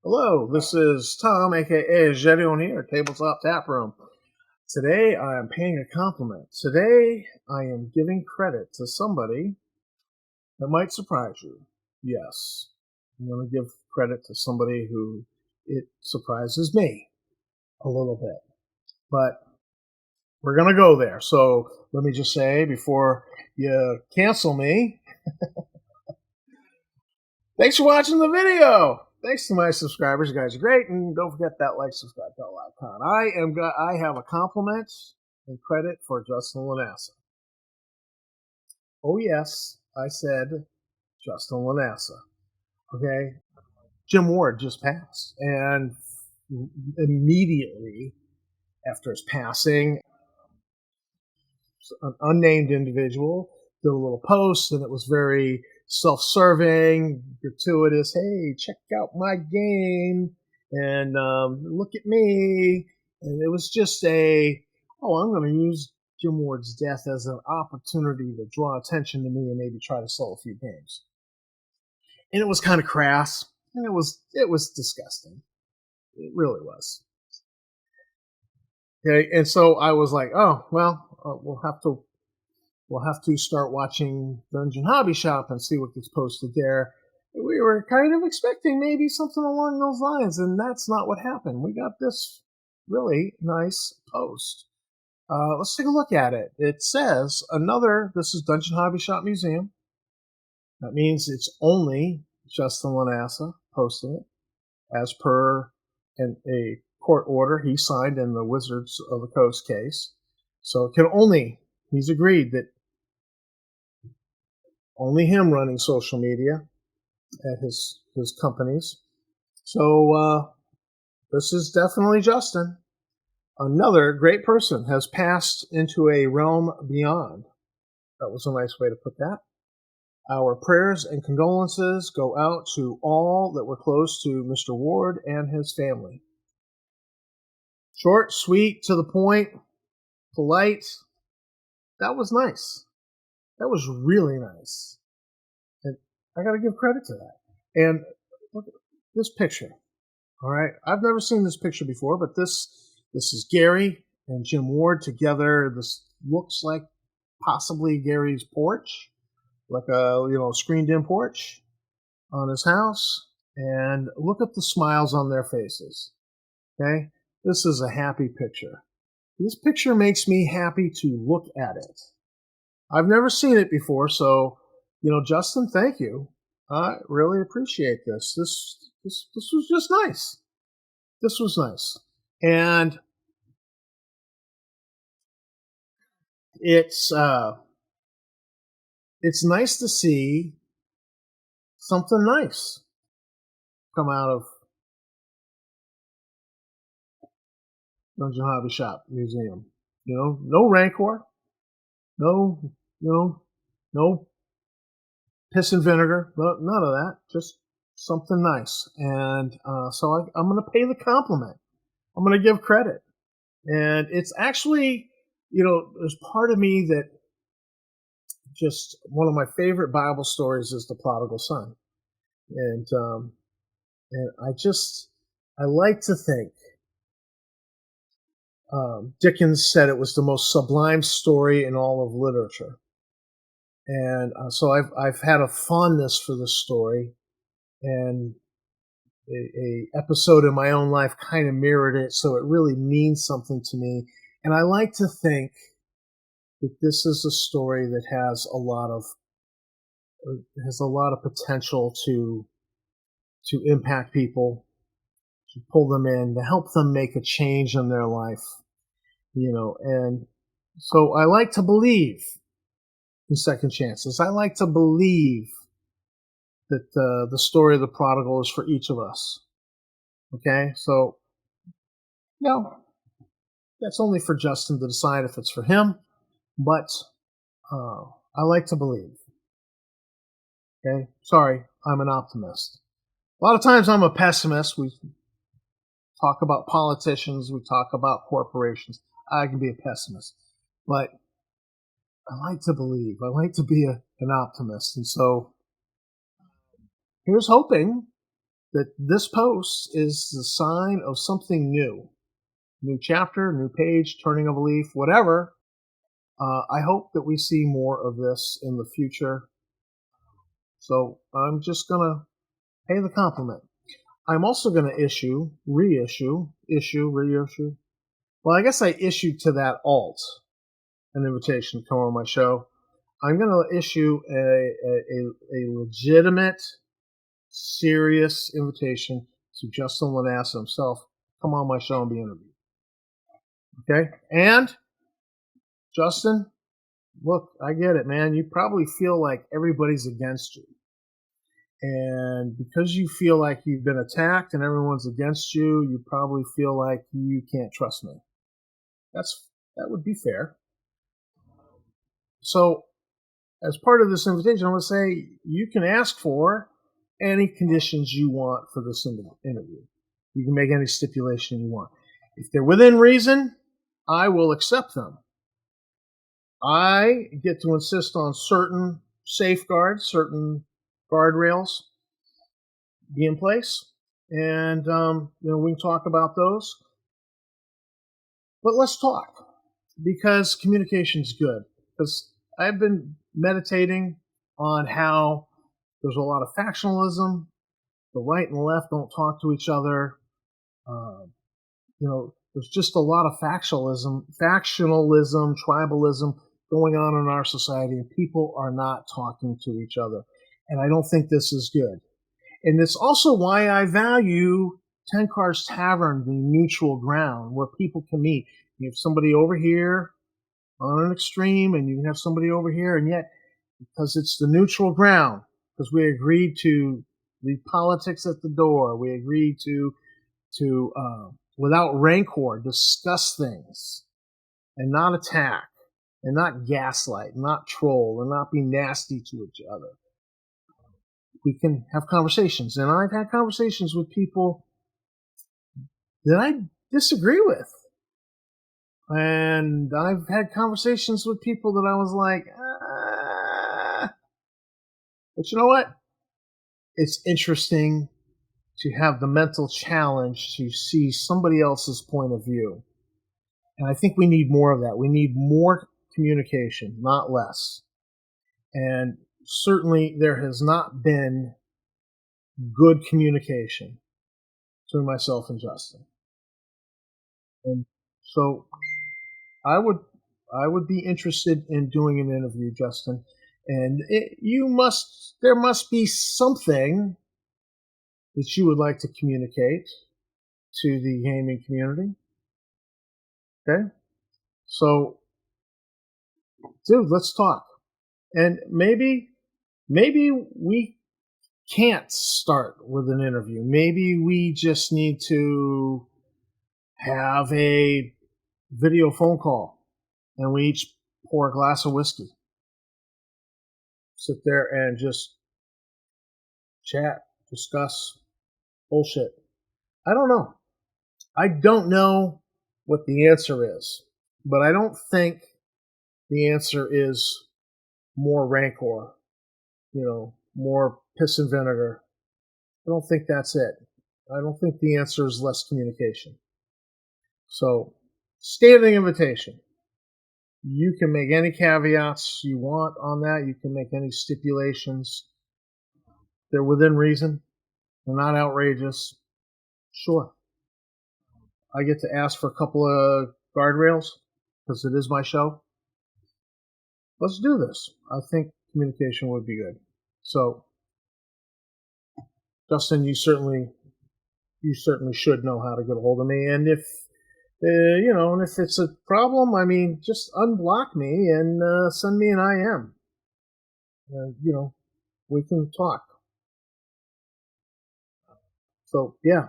Hello, this is Tom, aka Gedeon here, Tabletop Tap Room. Today I am paying a compliment. Today I am giving credit to somebody that might surprise you. Yes, I'm going to give credit to somebody who it surprises me a little bit. But we're going to go there. So let me just say before you cancel me, thanks for watching the video. Thanks to my subscribers. You guys are great. And don't forget that like, subscribe, bell icon. I have a compliment and credit for Justin Lanassa. Oh, yes, I said Justin Lanassa. Okay. Jim Ward just passed. And immediately after his passing, an unnamed individual did a little post, and it was very self-serving, gratuitous. Hey, check out my game, and look at me. And it was just I'm going to use Jim Ward's death as an opportunity to draw attention to me and maybe try to sell a few games. And it was kind of crass, and it was disgusting. It really was. Okay, and so I was like, oh well, we'll have to start watching Dungeon Hobby Shop and see what gets posted there. We were kind of expecting maybe something along those lines, and that's not what happened. We got this really nice post. Let's take a look at it. It says this is Dungeon Hobby Shop Museum. That means it's only Justin Lanassa posting it, as per a court order he signed in the Wizards of the Coast case. So he's agreed that only him running social media at his companies. So this is definitely Justin. Another great person has passed into a realm beyond. That was a nice way to put that. Our prayers and condolences go out to all that were close to Mr. Ward and his family. Short, sweet, to the point, polite. That was nice. That was really nice. And I got to give credit to that. And look at this picture. All right. I've never seen this picture before, but this is Gary and Jim Ward together. This looks like possibly Gary's porch, like a screened-in porch on his house. And look at the smiles on their faces. Okay. This is a happy picture. This picture makes me happy to look at it. I've never seen it before, so, Justin, thank you. I really appreciate this. This was just nice. This was nice. And it's nice to see something nice come out of Dungeon Hobby Shop Museum. No rancor, no piss and vinegar, none of that. Just something nice. And so I'm going to pay the compliment. I'm going to give credit. And it's actually, there's part of me that just one of my favorite Bible stories is the prodigal son. And I like to think Dickens said it was the most sublime story in all of literature. And so I've had a fondness for this story, and a episode in my own life kind of mirrored it, so it really means something to me. And I like to think that this is a story that has a lot of potential to impact people, to pull them in, to help them make a change in their life, and so I like to believe in second chances. I like to believe that the story of the prodigal is for each of us. Okay, so that's only for Justin to decide if it's for him, but I like to believe. Okay, sorry, I'm an optimist. A lot of times I'm a pessimist. We talk about politicians, we talk about corporations. I can be a pessimist, but I like to believe. I like to be an optimist. And so here's hoping that this post is the sign of something new. New chapter, new page, turning of a leaf, whatever. I hope that we see more of this in the future. So I'm just going to pay the compliment. I'm also going to reissue. Well, I guess I issued to that alt an invitation to come on my show. I'm going to issue a legitimate, serious invitation to Justin Lanassa himself. Come on my show and be interviewed. Okay? And, Justin, look, I get it, man. You probably feel like everybody's against you. And because you feel like you've been attacked and everyone's against you, you probably feel like you can't trust me. That would be fair. So, as part of this invitation, I'm going to say you can ask for any conditions you want for this interview. You can make any stipulation you want. If they're within reason, I will accept them. I get to insist on certain safeguards, certain guardrails be in place, and we can talk about those. But let's talk, because communication's good. Because I've been meditating on how there's a lot of factionalism. The right and the left don't talk to each other. There's just a lot of factionalism, tribalism going on in our society, and people are not talking to each other. And I don't think this is good. And it's also why I value Ten Cars Tavern, the neutral ground where people can meet. You have somebody over here on an extreme, and you can have somebody over here, and yet, because it's the neutral ground, because we agreed to leave politics at the door, we agreed to without rancor, discuss things, and not attack, and not gaslight, not troll, and not be nasty to each other. We can have conversations, and I've had conversations with people that I disagree with. And I've had conversations with people that I was like, But you know what? It's interesting to have the mental challenge to see somebody else's point of view. And I think we need more of that. We need more communication, not less. And certainly there has not been good communication between myself and Justin. And so I would be interested in doing an interview, Justin. And there must be something that you would like to communicate to the gaming community. Okay? So, dude, let's talk. And maybe we can't start with an interview. Maybe we just need to have a video phone call and we each pour a glass of whiskey. Sit there and just chat, discuss bullshit. I don't know. I don't know what the answer is, but I don't think the answer is more rancor, more piss and vinegar. I don't think that's it. I don't think the answer is less communication. So, standing invitation. You can make any caveats you want on that. You can make any stipulations. They're within reason. They're not outrageous. Sure. I get to ask for a couple of guardrails because it is my show. Let's do this. I think communication would be good. So, Justin, you certainly should know how to get a hold of me. And if and if it's a problem, just unblock me and send me an IM. We can talk. So, yeah.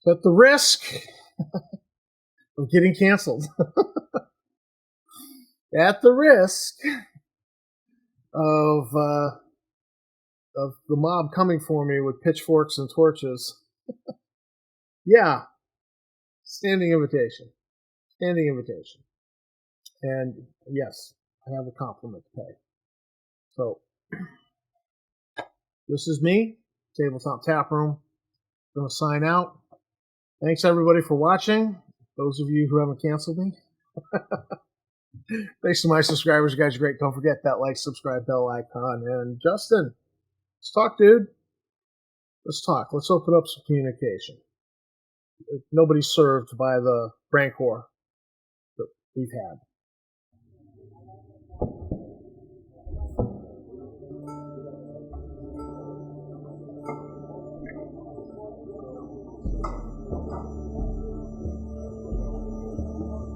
At the risk of getting canceled, at the risk of the mob coming for me with pitchforks and torches, yeah, standing invitation. And yes, I have a compliment to pay. So, this is me, Tabletop Tap Room. Going to sign out. Thanks, everybody, for watching. Those of you who haven't canceled me. Thanks to my subscribers. You guys are great. Don't forget that like, subscribe, bell icon. And Justin, let's talk, dude. Let's talk. Let's open up some communication. Nobody's served by the rancor that we've had.